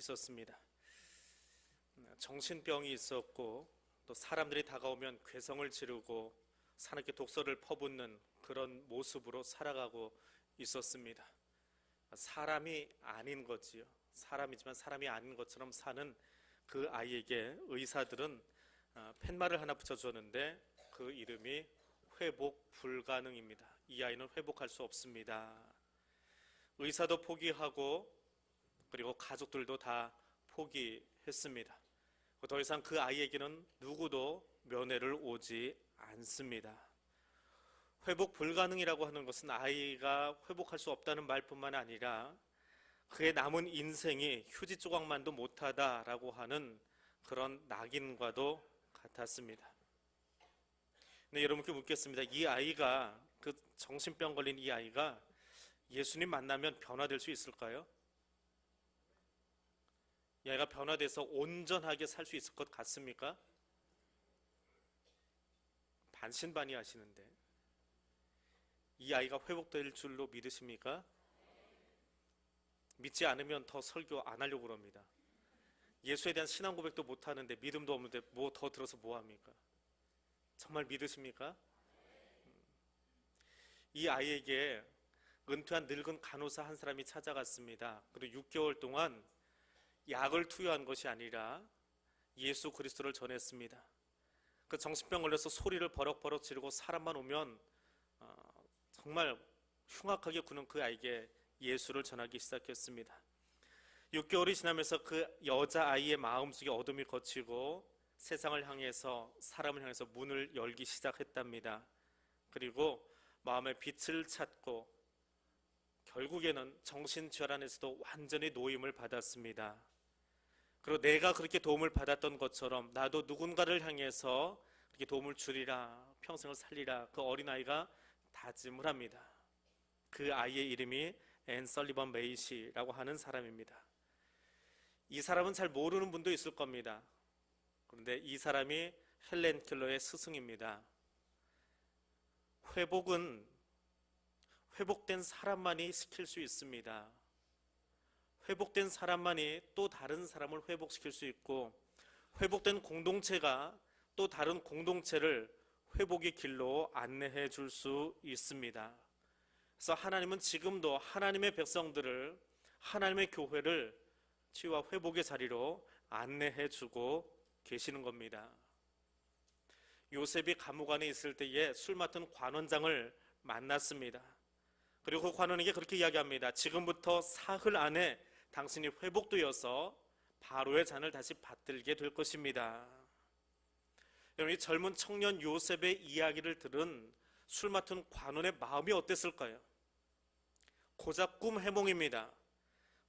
있었습니다. 정신병이 있었고 또 사람들이 다가오면 괴성을 지르고 사납게 독서를 퍼붓는 그런 모습으로 살아가고 있었습니다. 사람이 아닌 거지요. 사람이지만 사람이 아닌 것처럼 사는 그 아이에게 의사들은 팻말을 하나 붙여줬는데 그 이름이 회복 불가능입니다. 이 아이는 회복할 수 없습니다. 의사도 포기하고 그리고 가족들도 다 포기했습니다. 더 이상 그 아이에게는 누구도 면회를 오지 않습니다. 회복 불가능이라고 하는 것은 아이가 회복할 수 없다는 말뿐만 아니라 그의 남은 인생이 휴지 조각만도 못하다라고 하는 그런 낙인과도 같았습니다. 네, 여러분께 묻겠습니다. 이 아이가, 그 정신병 걸린 이 아이가 예수님 만나면 변화될 수 있을까요? 이 아이가 변화돼서 온전하게 살 수 있을 것 같습니까? 반신반의하시는데 이 아이가 회복될 줄로 믿으십니까? 믿지 않으면 더 설교 안 하려고 그럽니다. 예수에 대한 신앙 고백도 못 하는데 믿음도 없는데 뭐 더 들어서 뭐 합니까? 정말 믿으십니까? 이 아이에게 은퇴한 늙은 간호사 한 사람이 찾아갔습니다. 그리고 6개월 동안 약을 투여한 것이 아니라 예수 그리스도를 전했습니다. 그 정신병 걸려서 소리를 버럭버럭 지르고 사람만 오면 정말 흉악하게 구는 그 아이에게 예수를 전하기 시작했습니다. 6개월이 지나면서 그 여자아이의 마음속에 어둠이 걷히고 세상을 향해서, 사람을 향해서 문을 열기 시작했답니다. 그리고 마음의 빛을 찾고 결국에는 정신질환에서도 완전히 노임을 받았습니다. 그리고 내가 그렇게 도움을 받았던 것처럼 나도 누군가를 향해서 그렇게 도움을 주리라, 평생을 살리라, 그 어린아이가 다짐을 합니다. 그 아이의 이름이 앤 설리번 메이시라고 하는 사람입니다. 이 사람은 잘 모르는 분도 있을 겁니다. 그런데 이 사람이 헬렌 켈러의 스승입니다. 회복은 회복된 사람만이 시킬 수 있습니다. 회복된 사람만이 또 다른 사람을 회복시킬 수 있고, 회복된 공동체가 또 다른 공동체를 회복의 길로 안내해 줄 수 있습니다. 그래서 하나님은 지금도 하나님의 백성들을, 하나님의 교회를 치유와 회복의 자리로 안내해 주고 계시는 겁니다. 요셉이 감옥 안에 있을 때에 술 맡은 관원장을 만났습니다. 그리고 그 관원에게 그렇게 이야기합니다. 지금부터 사흘 안에 당신이 회복되어서 바로의 잔을 다시 받들게 될 것입니다. 여러분, 이 젊은 청년 요셉의 이야기를 들은 술 맡은 관원의 마음이 어땠을까요? 고작 꿈 해몽입니다.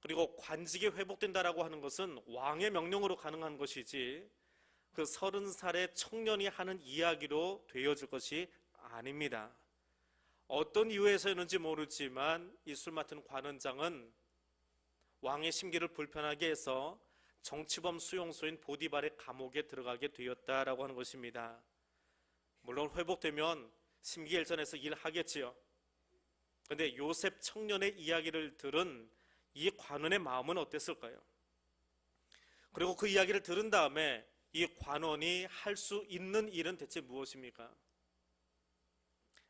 그리고 관직이 회복된다라고 하는 것은 왕의 명령으로 가능한 것이지 그 30살의 청년이 하는 이야기로 되어질 것이 아닙니다. 어떤 이유에서였는지 모르지만 이 술 맡은 관원장은 왕의 심기를 불편하게 해서 정치범 수용소인 보디발의 감옥에 들어가게 되었다라고 하는 것입니다. 물론 회복되면 심기일전에서 일하겠지요. 그런데 요셉 청년의 이야기를 들은 이 관원의 마음은 어땠을까요? 그리고 그 이야기를 들은 다음에 이 관원이 할 수 있는 일은 대체 무엇입니까?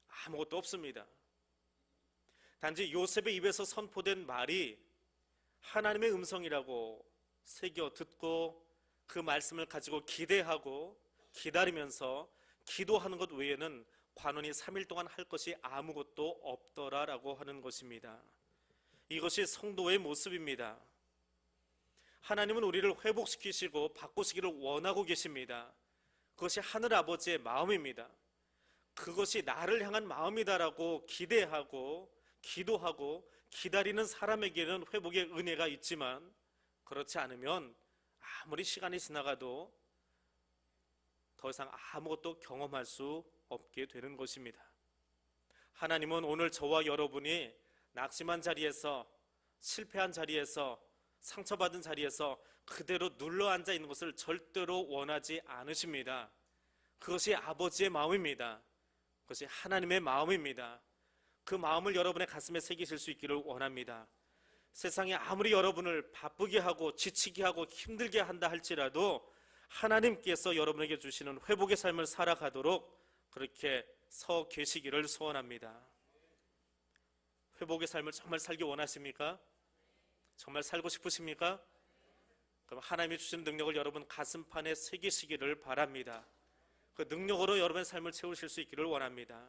아무것도 없습니다. 단지 요셉의 입에서 선포된 말이 하나님의 음성이라고 새겨 듣고 그 말씀을 가지고 기대하고 기다리면서 기도하는 것 외에는 관원이 3일 동안 할 것이 아무것도 없더라라고 하는 것입니다. 이것이 성도의 모습입니다. 하나님은 우리를 회복시키시고 바꾸시기를 원하고 계십니다. 그것이 하늘아버지의 마음입니다. 그것이 나를 향한 마음이다라고 기대하고 기도하고 기다리는 사람에게는 회복의 은혜가 있지만, 그렇지 않으면 아무리 시간이 지나가도 더 이상 아무것도 경험할 수 없게 되는 것입니다. 하나님은 오늘 저와 여러분이 낙심한 자리에서, 실패한 자리에서, 상처받은 자리에서 그대로 눌러앉아 있는 것을 절대로 원하지 않으십니다. 그것이 아버지의 마음입니다. 그것이 하나님의 마음입니다. 그 마음을 여러분의 가슴에 새기실 수 있기를 원합니다. 세상이 아무리 여러분을 바쁘게 하고 지치게 하고 힘들게 한다 할지라도 하나님께서 여러분에게 주시는 회복의 삶을 살아가도록 그렇게 서 계시기를 소원합니다. 회복의 삶을 정말 살기 원하십니까? 정말 살고 싶으십니까? 그럼 하나님이 주신 능력을 여러분 가슴판에 새기시기를 바랍니다. 그 능력으로 여러분의 삶을 채우실 수 있기를 원합니다.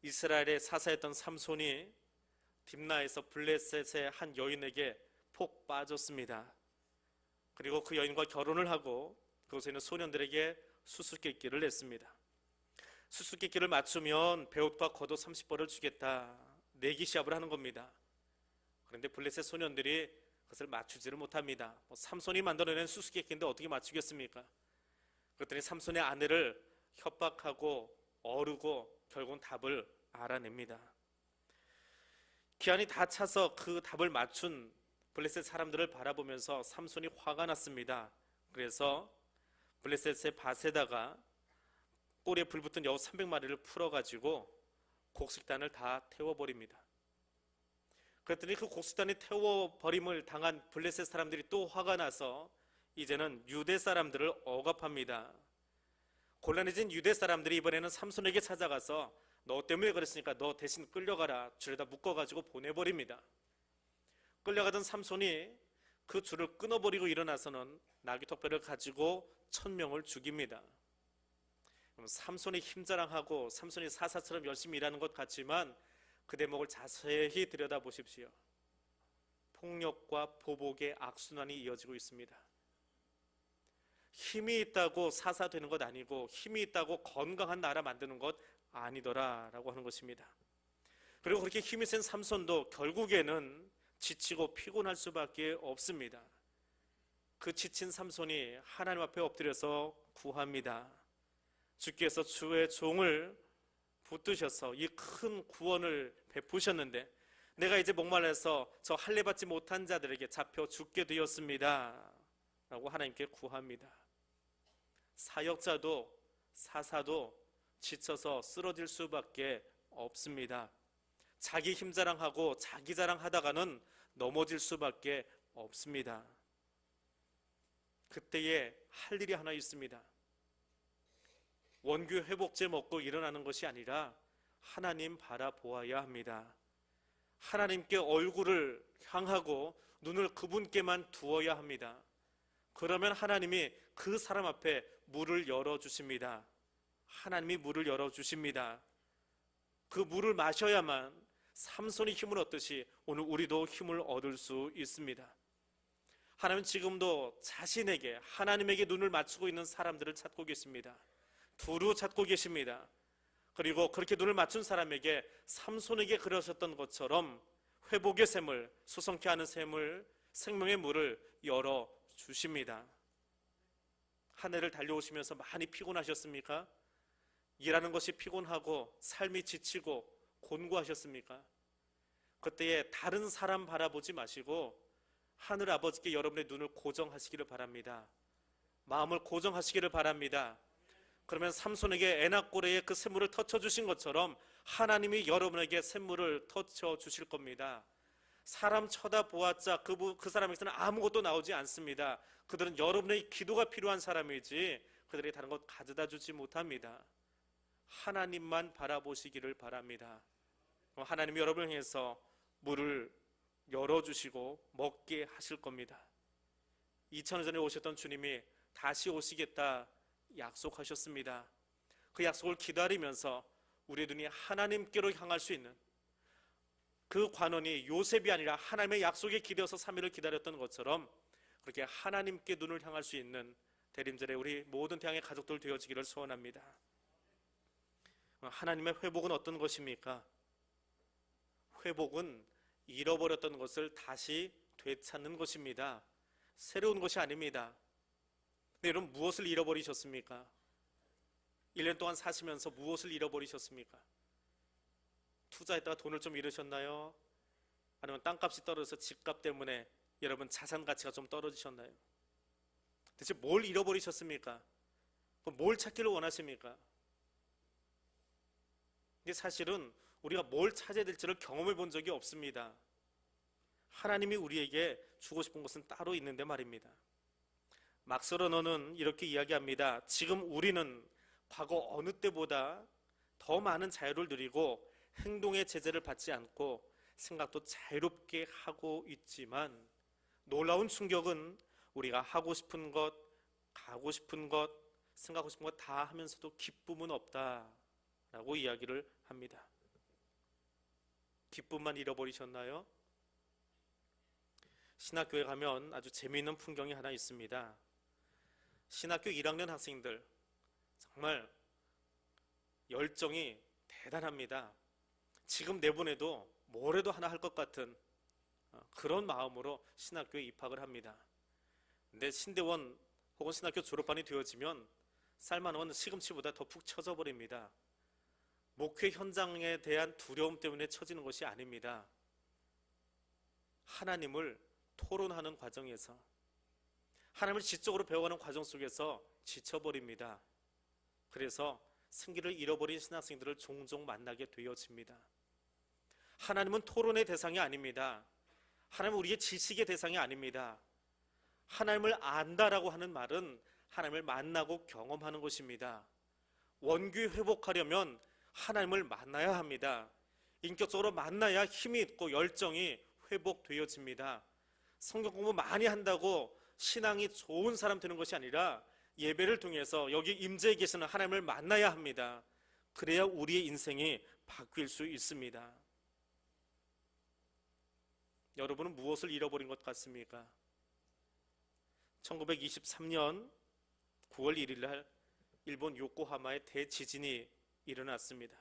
이스라엘의 사사였던 삼손이 딥나에서 블레셋의 한 여인에게 폭 빠졌습니다. 그리고 그 여인과 결혼을 하고 그곳에 있는 소년들에게 수수께끼를 냈습니다. 수수께끼를 맞추면 베옷과 겉옷 30벌을 주겠다, 내기 시합을 하는 겁니다. 그런데 블레셋 소년들이 그것을 맞추지를 못합니다. 삼손이 만들어낸 수수께끼인데 어떻게 맞추겠습니까? 그랬더니 삼손의 아내를 협박하고 어르고 결국은 답을 알아냅니다. 기한이 다 차서 그 답을 맞춘 블레셋 사람들을 바라보면서 삼손이 화가 났습니다. 그래서 블레셋의 밭에다가 꼬리에 불붙은 여우 300마리를 풀어가지고 곡식단을 다 태워버립니다. 그랬더니 그 곡식단이 태워버림을 당한 블레셋 사람들이 또 화가 나서 이제는 유대 사람들을 억압합니다. 곤란해진 유대 사람들이 이번에는 삼손에게 찾아가서 너 때문에 그랬으니까 너 대신 끌려가라, 줄에다 묶어가지고 보내버립니다. 끌려가던 삼손이 그 줄을 끊어버리고 일어나서는 나귀 턱뼈를 가지고 1000명을 죽입니다. 삼손이 힘자랑하고 삼손이 사사처럼 열심히 일하는 것 같지만 그 대목을 자세히 들여다보십시오. 폭력과 보복의 악순환이 이어지고 있습니다. 힘이 있다고 사사 되는 것 아니고 힘이 있다고 건강한 나라 만드는 것 아니더라라고 하는 것입니다. 그리고 그렇게 힘이 센 삼손도 결국에는 지치고 피곤할 수밖에 없습니다. 그 지친 삼손이 하나님 앞에 엎드려서 구합니다. 주께서 주의 종을 붙드셔서 이 큰 구원을 베푸셨는데 내가 이제 목말라서 저 할례 받지 못한 자들에게 잡혀 죽게 되었습니다 라고 하나님께 구합니다. 사역자도 사사도 지쳐서 쓰러질 수밖에 없습니다. 자기 힘자랑하고 자기 자랑하다가는 넘어질 수밖에 없습니다. 그때에 할 일이 하나 있습니다. 원교 회복제 먹고 일어나는 것이 아니라 하나님 바라보아야 합니다. 하나님께 얼굴을 향하고 눈을 그분께만 두어야 합니다. 그러면 하나님이 그 사람 앞에 물을 열어주십니다. 하나님이 물을 열어주십니다. 그 물을 마셔야만 삼손이 힘을 얻듯이 오늘 우리도 힘을 얻을 수 있습니다. 하나님은 지금도 자신에게 하나님에게 눈을 맞추고 있는 사람들을 찾고 계십니다. 두루 찾고 계십니다. 그리고 그렇게 눈을 맞춘 사람에게 삼손에게 그러셨던 것처럼 회복의 샘을, 수성케 하는 샘을, 생명의 물을 열어주십니다. 한 해를 달려오시면서 많이 피곤하셨습니까? 일하는 것이 피곤하고 삶이 지치고 곤고하셨습니까? 그때에 다른 사람 바라보지 마시고 하늘 아버지께 여러분의 눈을 고정하시기를 바랍니다. 마음을 고정하시기를 바랍니다. 그러면 삼손에게 에나꼬레의 그 샘물을 터쳐주신 것처럼 하나님이 여러분에게 샘물을 터쳐주실 겁니다. 사람 쳐다보았자 그 사람에게서는 아무것도 나오지 않습니다. 그들은 여러분의 기도가 필요한 사람이지 그들에게 다른 것 가져다 주지 못합니다. 하나님만 바라보시기를 바랍니다. 하나님이 여러분을 향해서 물을 열어주시고 먹게 하실 겁니다. 2000년 전에 오셨던 주님이 다시 오시겠다 약속하셨습니다. 그 약속을 기다리면서 우리 눈이 하나님께로 향할 수 있는 그 관원이 요셉이 아니라 하나님의 약속에 기대어서 3일을 기다렸던 것처럼 그렇게 하나님께 눈을 향할 수 있는 대림절에 우리 모든 태양의 가족들 되어지기를 소원합니다. 하나님의 회복은 어떤 것입니까? 회복은 잃어버렸던 것을 다시 되찾는 것입니다. 새로운 것이 아닙니다. 근데 여러분 무엇을 잃어버리셨습니까? 1년 동안 사시면서 무엇을 잃어버리셨습니까? 투자했다가 돈을 좀 잃으셨나요? 아니면 땅값이 떨어져서 집값 때문에 여러분 자산 가치가 좀 떨어지셨나요? 대체 뭘 잃어버리셨습니까? 뭘 찾기를 원하십니까? 근데 사실은 우리가 뭘 찾아야 될지를 경험해 본 적이 없습니다. 하나님이 우리에게 주고 싶은 것은 따로 있는데 말입니다. 막스 러너는 이렇게 이야기합니다. 지금 우리는 과거 어느 때보다 더 많은 자유를 누리고 행동의 제재를 받지 않고 생각도 자유롭게 하고 있지만 놀라운 충격은 우리가 하고 싶은 것, 가고 싶은 것, 생각하고 싶은 것 다 하면서도 기쁨은 없다라고 이야기를 합니다. 기쁨만 잃어버리셨나요? 신학교에 가면 아주 재미있는 풍경이 하나 있습니다. 신학교 1학년 학생들 정말 열정이 대단합니다. 지금 내보내도 뭐래도 하나 할 것 같은 그런 마음으로 신학교에 입학을 합니다. 근데 신대원 혹은 신학교 졸업반이 되어지면 쌀만원 시금치보다 더 푹 처져 버립니다. 목회 현장에 대한 두려움 때문에 처지는 것이 아닙니다. 하나님을 토론하는 과정에서, 하나님을 지적으로 배워가는 과정 속에서 지쳐버립니다. 그래서 승기를 잃어버린 신학생들을 종종 만나게 되어집니다. 하나님은 토론의 대상이 아닙니다. 하나님은 우리의 지식의 대상이 아닙니다. 하나님을 안다라고 하는 말은 하나님을 만나고 경험하는 것입니다. 원규 회복하려면 하나님을 만나야 합니다. 인격적으로 만나야 힘이 있고 열정이 회복되어집니다. 성경 공부 많이 한다고 신앙이 좋은 사람 되는 것이 아니라 예배를 통해서 여기 임재에 계시는 하나님을 만나야 합니다. 그래야 우리의 인생이 바뀔 수 있습니다. 여러분은 무엇을 잃어버린 것 같습니까? 1923년 9월 1일 날 일본 요코하마에 대지진이 일어났습니다.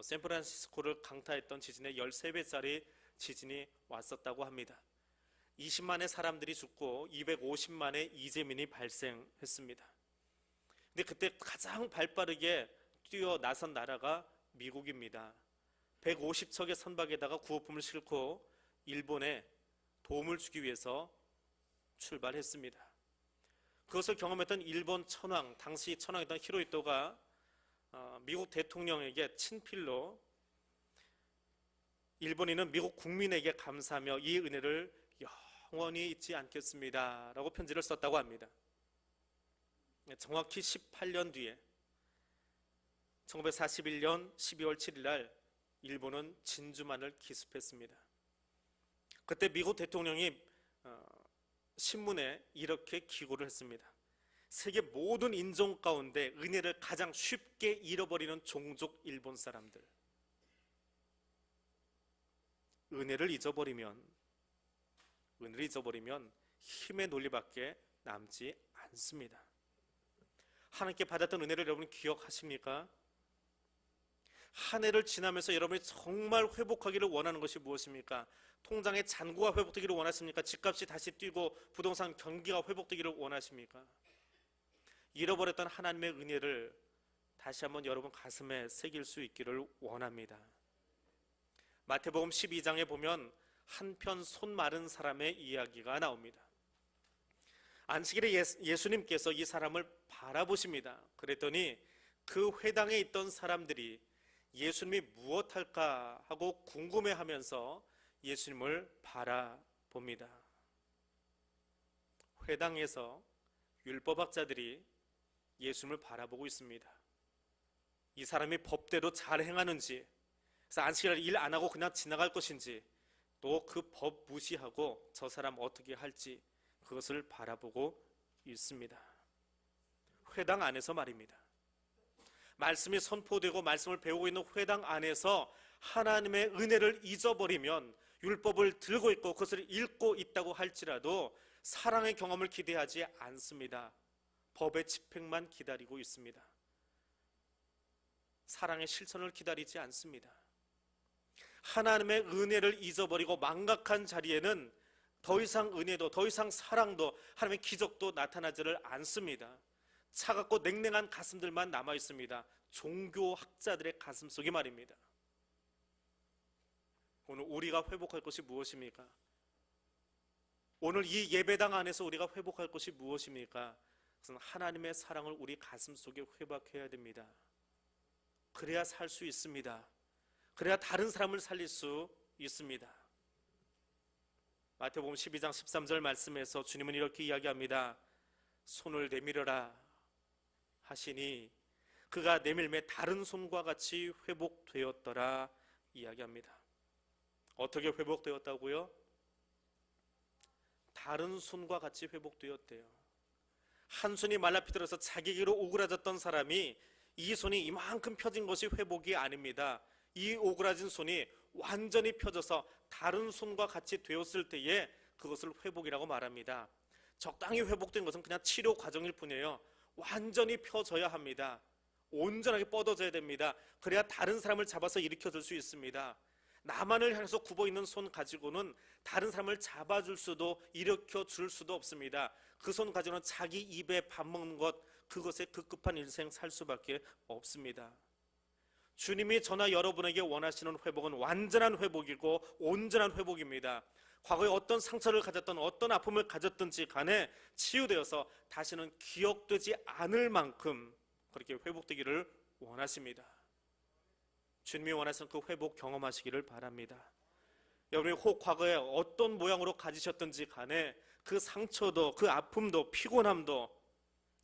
샌프란시스코를 강타했던 지진의 13배짜리 지진이 왔었다고 합니다. 20만의 사람들이 죽고 250만의 이재민이 발생했습니다. 근데 그때 가장 발빠르게 뛰어 나선 나라가 미국입니다. 150척의 선박에다가 구호품을 싣고 일본에 도움을 주기 위해서 출발했습니다. 그것을 경험했던 일본 천황, 당시 천황이었던 히로히토가 미국 대통령에게 친필로 일본인은 미국 국민에게 감사하며 이 은혜를 영원히 잊지 않겠습니다 라고 편지를 썼다고 합니다. 정확히 18년 뒤에 1941년 12월 7일 날 일본은 진주만을 기습했습니다. 그때 미국 대통령이 신문에 이렇게 기고를 했습니다. 세계 모든 인종 가운데 은혜를 가장 쉽게 잃어버리는 종족 일본 사람들. 은혜를 잊어버리면 힘의 논리밖에 남지 않습니다. 하나님께 받았던 은혜를 여러분 기억하십니까? 한 해를 지나면서 여러분이 정말 회복하기를 원하는 것이 무엇입니까? 통장의 잔고가 회복되기를 원하십니까? 집값이 다시 뛰고 부동산 경기가 회복되기를 원하십니까? 잃어버렸던 하나님의 은혜를 다시 한번 여러분 가슴에 새길 수 있기를 원합니다. 마태복음 12장에 보면 한편 손 마른 사람의 이야기가 나옵니다. 안식일에 예수님께서 이 사람을 바라보십니다. 그랬더니 그 회당에 있던 사람들이 예수님이 무엇할까 하고 궁금해하면서 예수님을 바라봅니다. 회당에서 율법학자들이 예수님을 바라보고 있습니다. 이 사람이 법대로 잘 행하는지, 그래서 안식일에 일 안 하고 그냥 지나갈 것인지, 또 그 법 무시하고 저 사람 어떻게 할지 그것을 바라보고 있습니다. 회당 안에서 말입니다. 말씀이 선포되고 말씀을 배우고 있는 회당 안에서 하나님의 은혜를 잊어버리면 율법을 들고 있고 그것을 읽고 있다고 할지라도 사랑의 경험을 기대하지 않습니다. 법의 집행만 기다리고 있습니다. 사랑의 실천을 기다리지 않습니다. 하나님의 은혜를 잊어버리고 망각한 자리에는 더 이상 은혜도 더 이상 사랑도 하나님의 기적도 나타나지를 않습니다. 차갑고 냉랭한 가슴들만 남아 있습니다. 종교학자들의 가슴 속에 말입니다. 오늘 우리가 회복할 것이 무엇입니까? 오늘 이 예배당 안에서 우리가 회복할 것이 무엇입니까? 그것은 하나님의 사랑을 우리 가슴 속에 회복해야 됩니다. 그래야 살 수 있습니다. 그래야 다른 사람을 살릴 수 있습니다. 마태복음 12장 13절 말씀에서 주님은 이렇게 이야기합니다. 손을 내밀어라 하시니 그가 내밀매 다른 손과 같이 회복되었더라 이야기합니다. 어떻게 회복되었다고요? 다른 손과 같이 회복되었대요. 한 손이 말라비틀어서 자기에게로 오그라졌던 사람이 이 손이 이만큼 펴진 것이 회복이 아닙니다. 이 오그라진 손이 완전히 펴져서 다른 손과 같이 되었을 때에 그것을 회복이라고 말합니다. 적당히 회복된 것은 그냥 치료 과정일 뿐이에요. 완전히 펴져야 합니다. 온전하게 뻗어져야 됩니다. 그래야 다른 사람을 잡아서 일으켜줄 수 있습니다. 나만을 향해서 굽어있는 손 가지고는 다른 사람을 잡아줄 수도 일으켜줄 수도 없습니다. 그 손 가지고는 자기 입에 밥 먹는 것, 그것에 급급한 일생 살 수밖에 없습니다. 주님이 저나 여러분에게 원하시는 회복은 완전한 회복이고 온전한 회복입니다. 과거에 어떤 상처를 가졌던 어떤 아픔을 가졌든지 간에 치유되어서 다시는 기억되지 않을 만큼 그렇게 회복되기를 원하십니다. 주님이 원하시는 그 회복 경험하시기를 바랍니다. 여러분이 혹 과거에 어떤 모양으로 가지셨든지 간에 그 상처도 그 아픔도 피곤함도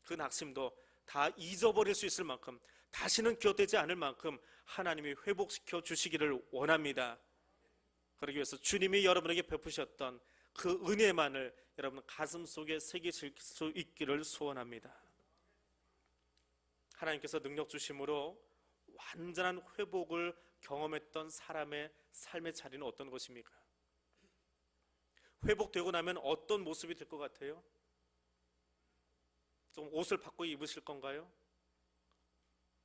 그 낙심도 다 잊어버릴 수 있을 만큼 다시는 기억되지 않을 만큼 하나님이 회복시켜 주시기를 원합니다. 그러기 위해서 주님이 여러분에게 베푸셨던 그 은혜만을 여러분 가슴 속에 새기실 수 있기를 소원합니다. 하나님께서 능력 주심으로 완전한 회복을 경험했던 사람의 삶의 자리는 어떤 것입니까? 회복되고 나면 어떤 모습이 될 것 같아요? 좀 옷을 바꿔 입으실 건가요?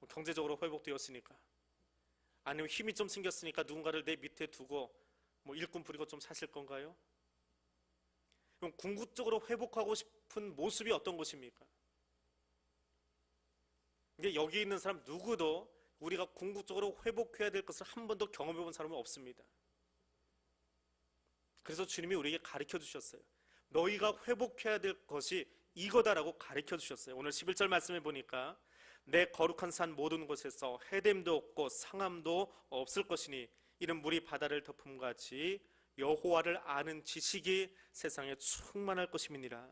경제적으로 회복되었으니까, 아니면 힘이 좀 생겼으니까 누군가를 내 밑에 두고 일꾼 부리고 좀 사실 건가요? 그럼 궁극적으로 회복하고 싶은 모습이 어떤 것입니까? 이제 여기 있는 사람 누구도 우리가 궁극적으로 회복해야 될 것을 한 번도 경험해 본 사람은 없습니다. 그래서 주님이 우리에게 가르쳐 주셨어요. 너희가 회복해야 될 것이 이거다라고 가르쳐 주셨어요. 오늘 11절 말씀해 보니까 내 거룩한 산 모든 곳에서 해됨도 없고 상함도 없을 것이니 이는 물이 바다를 덮음같이 여호와를 아는 지식이 세상에 충만할 것임이니라.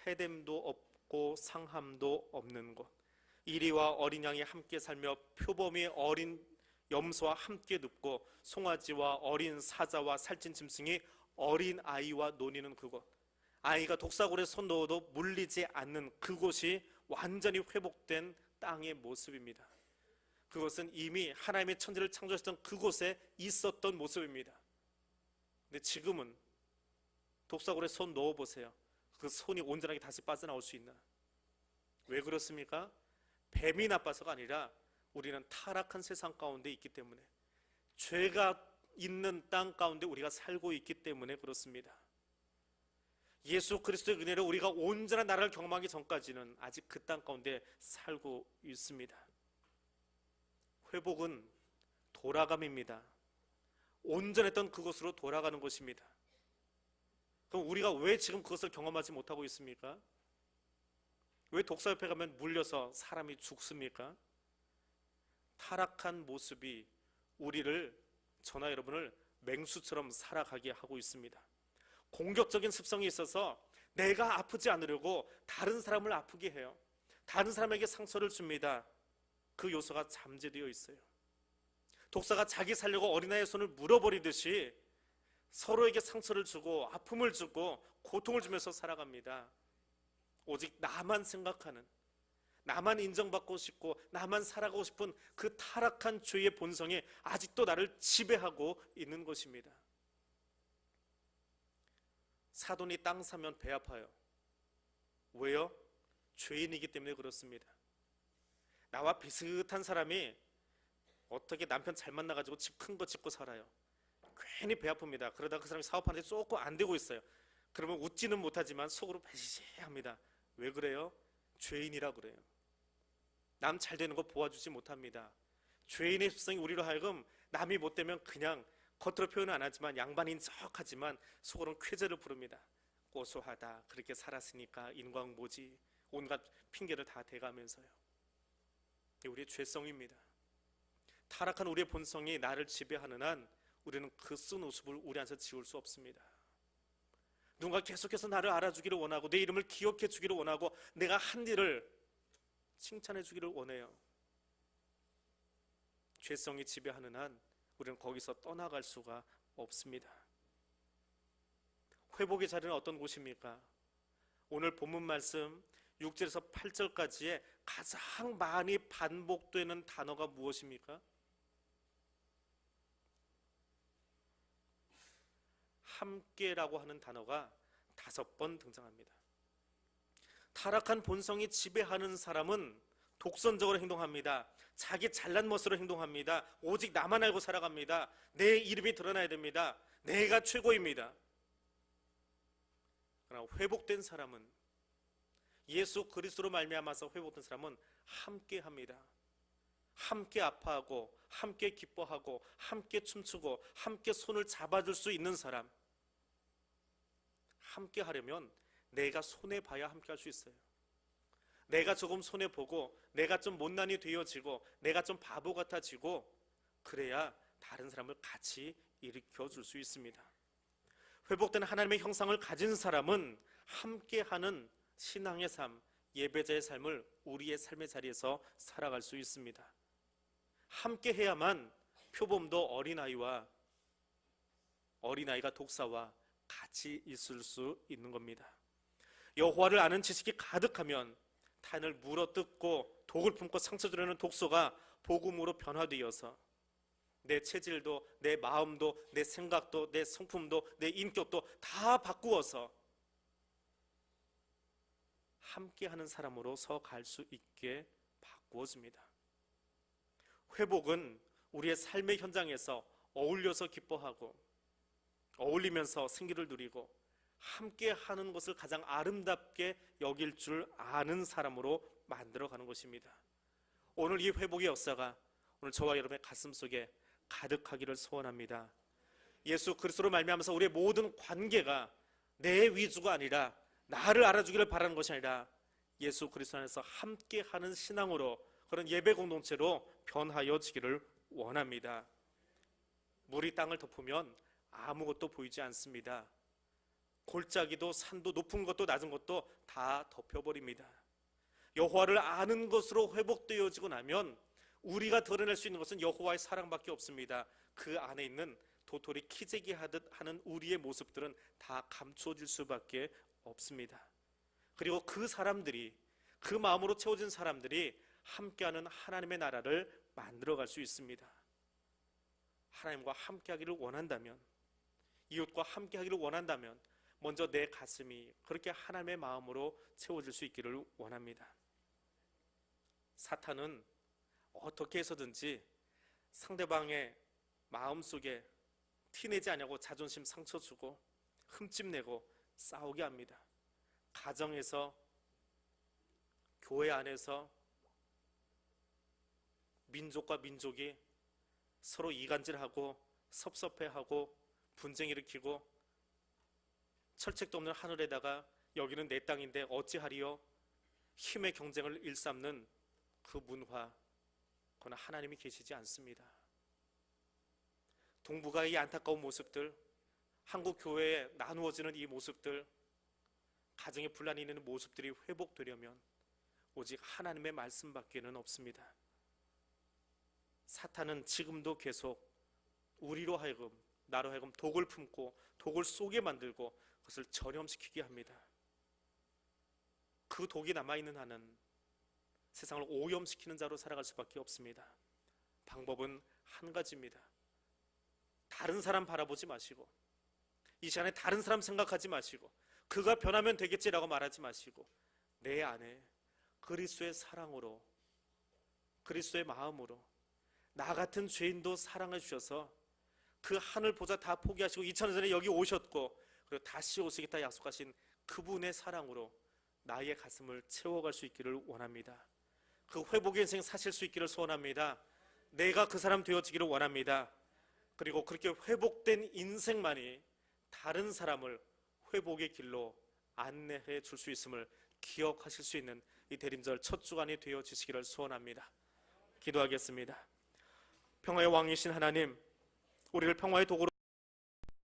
해됨도 없고 상함도 없는 곳, 이리와 어린 양이 함께 살며 표범이 어린 염소와 함께 눕고 송아지와 어린 사자와 살찐 짐승이 어린 아이와 노니는 그곳, 아이가 독사골에 손 넣어도 물리지 않는 그곳이 완전히 회복된 땅의 모습입니다. 그것은 이미 하나님의 천지를 창조하셨던 그곳에 있었던 모습입니다. 근데 지금은 독사골에 손 넣어보세요. 그 손이 온전하게 다시 빠져나올 수 있나? 왜 그렇습니까? 뱀이 나빠서가 아니라 우리는 타락한 세상 가운데 있기 때문에, 죄가 있는 땅 가운데 우리가 살고 있기 때문에 그렇습니다. 예수 그리스도의 은혜로 우리가 온전한 나라를 경험하기 전까지는 아직 그 땅 가운데 살고 있습니다. 회복은 돌아감입니다. 온전했던 그곳으로 돌아가는 것입니다. 그럼 우리가 왜 지금 그것을 경험하지 못하고 있습니까? 왜 독사협회 가면 물려서 사람이 죽습니까? 타락한 모습이 우리를, 저나 여러분을 맹수처럼 살아가게 하고 있습니다. 공격적인 습성이 있어서 내가 아프지 않으려고 다른 사람을 아프게 해요. 다른 사람에게 상처를 줍니다. 그 요소가 잠재되어 있어요. 독사가 자기 살려고 어린아이의 손을 물어버리듯이 서로에게 상처를 주고 아픔을 주고 고통을 주면서 살아갑니다. 오직 나만 생각하는, 나만 인정받고 싶고 나만 살아가고 싶은 그 타락한 죄의 본성이 아직도 나를 지배하고 있는 것입니다. 사돈이 땅 사면 배 아파요. 왜요? 죄인이기 때문에 그렇습니다. 나와 비슷한 사람이 어떻게 남편 잘 만나가지고 집 큰 거 짓고 살아요. 괜히 배 아픕니다. 그러다가 그 사람이 사업하는데 조금 안 되고 있어요. 그러면 웃지는 못하지만 속으로 배시합니다. 왜 그래요? 죄인이라 그래요. 남 잘 되는 거 도와주지 못합니다. 죄인의 습성이 우리로 하여금 남이 못 되면 그냥 겉으로 표현은 안 하지만 양반인 척하지만 속으로는 쾌재를 부릅니다. 고소하다, 그렇게 살았으니까 인광모지, 온갖 핑계를 다 대가면서요. 이게 우리의 죄성입니다. 타락한 우리의 본성이 나를 지배하는 한 우리는 그 쓴 웃음을 우리 안에서 지울 수 없습니다. 누군가 계속해서 나를 알아주기를 원하고 내 이름을 기억해 주기를 원하고 내가 한 일을 칭찬해 주기를 원해요. 죄성이 지배하는 한 우리는 거기서 떠나갈 수가 없습니다. 회복의 자리는 어떤 곳입니까? 오늘 본문 말씀 6절에서 8절까지의 가장 많이 반복되는 단어가 무엇입니까? 함께라고 하는 단어가 5번 등장합니다. 타락한 본성이 지배하는 사람은 독선적으로 행동합니다. 자기 잘난 멋으로 행동합니다. 오직 나만 알고 살아갑니다. 내 이름이 드러나야 됩니다. 내가 최고입니다. 그러나 회복된 사람은, 예수 그리스도로 말미암아서 회복된 사람은 함께합니다. 함께 아파하고 함께 기뻐하고 함께 춤추고 함께 손을 잡아줄 수 있는 사람, 함께 하려면 내가 손해봐야 함께 할 수 있어요. 내가 조금 손해보고 내가 좀 못난이 되어지고 내가 좀 바보 같아지고 그래야 다른 사람을 같이 일으켜 줄 수 있습니다. 회복된 하나님의 형상을 가진 사람은 함께하는 신앙의 삶, 예배자의 삶을 우리의 삶의 자리에서 살아갈 수 있습니다. 함께 해야만 표범도 어린아이가 독사와 같이 있을 수 있는 겁니다. 여호와를 아는 지식이 가득하면 타인을 물어뜯고 독을 품고 상처 주려는 독소가 복음으로 변화되어서 내 체질도 내 마음도 내 생각도 내 성품도 내 인격도 다 바꾸어서 함께하는 사람으로서 갈 수 있게 바꾸어집니다. 회복은 우리의 삶의 현장에서 어울려서 기뻐하고 어울리면서 생기를 누리고 함께하는 것을 가장 아름답게 여길 줄 아는 사람으로 만들어가는 것입니다. 오늘 이 회복의 역사가 오늘 저와 여러분의 가슴 속에 가득하기를 소원합니다. 예수 그리스도로 말미암아서 우리의 모든 관계가 내 위주가 아니라 나를 알아주기를 바라는 것이 아니라 예수 그리스도 안에서 함께하는 신앙으로, 그런 예배 공동체로 변하여지기를 원합니다. 물이 땅을 덮으면 아무것도 보이지 않습니다. 골짜기도 산도 높은 것도 낮은 것도 다 덮여버립니다. 여호와를 아는 것으로 회복되어지고 나면 우리가 드러낼 수 있는 것은 여호와의 사랑밖에 없습니다. 그 안에 있는 도토리 키재기 하듯 하는 우리의 모습들은 다 감추어질 수밖에 없습니다. 그리고 그 사람들이, 그 마음으로 채워진 사람들이 함께하는 하나님의 나라를 만들어갈 수 있습니다. 하나님과 함께하기를 원한다면, 이웃과 함께하기를 원한다면 먼저 내 가슴이 그렇게 하나님의 마음으로 채워질 수 있기를 원합니다. 사탄은 어떻게 해서든지 상대방의 마음속에 티내지 않냐고 자존심 상처 주고 흠집내고 싸우게 합니다. 가정에서, 교회 안에서 민족과 민족이 서로 이간질하고 섭섭해하고 분쟁 일으키고 철책도 없는 하늘에다가 여기는 내 땅인데 어찌하리요? 힘의 경쟁을 일삼는 그 문화, 그러나 하나님이 계시지 않습니다. 동북아의 이 안타까운 모습들, 한국 교회에 나누어지는 이 모습들, 가정에 분란이 있는 모습들이 회복되려면 오직 하나님의 말씀밖에는 없습니다. 사탄은 지금도 계속 우리로 하여금, 나로 하여금 독을 품고 독을 쏘게 만들고 그것을 전염시키게 합니다. 그 독이 남아있는 한은 세상을 오염시키는 자로 살아갈 수밖에 없습니다. 방법은 한 가지입니다. 다른 사람 바라보지 마시고, 이 시간에 다른 사람 생각하지 마시고, 그가 변하면 되겠지라고 말하지 마시고, 내 안에 그리스도의 사랑으로, 그리스도의 마음으로 나 같은 죄인도 사랑해 주셔서 그 하늘 보좌 다 포기하시고 2000년 전에 여기 오셨고 그리고 다시 오시겠다 약속하신 그분의 사랑으로 나의 가슴을 채워갈 수 있기를 원합니다. 그 회복의 인생 사실 수 있기를 소원합니다. 내가 그 사람 되어지기를 원합니다. 그리고 그렇게 회복된 인생만이 다른 사람을 회복의 길로 안내해 줄 수 있음을 기억하실 수 있는 이 대림절 첫 주간이 되어지시기를 소원합니다. 기도하겠습니다. 평화의 왕이신 하나님, 우리를 평화의 도구로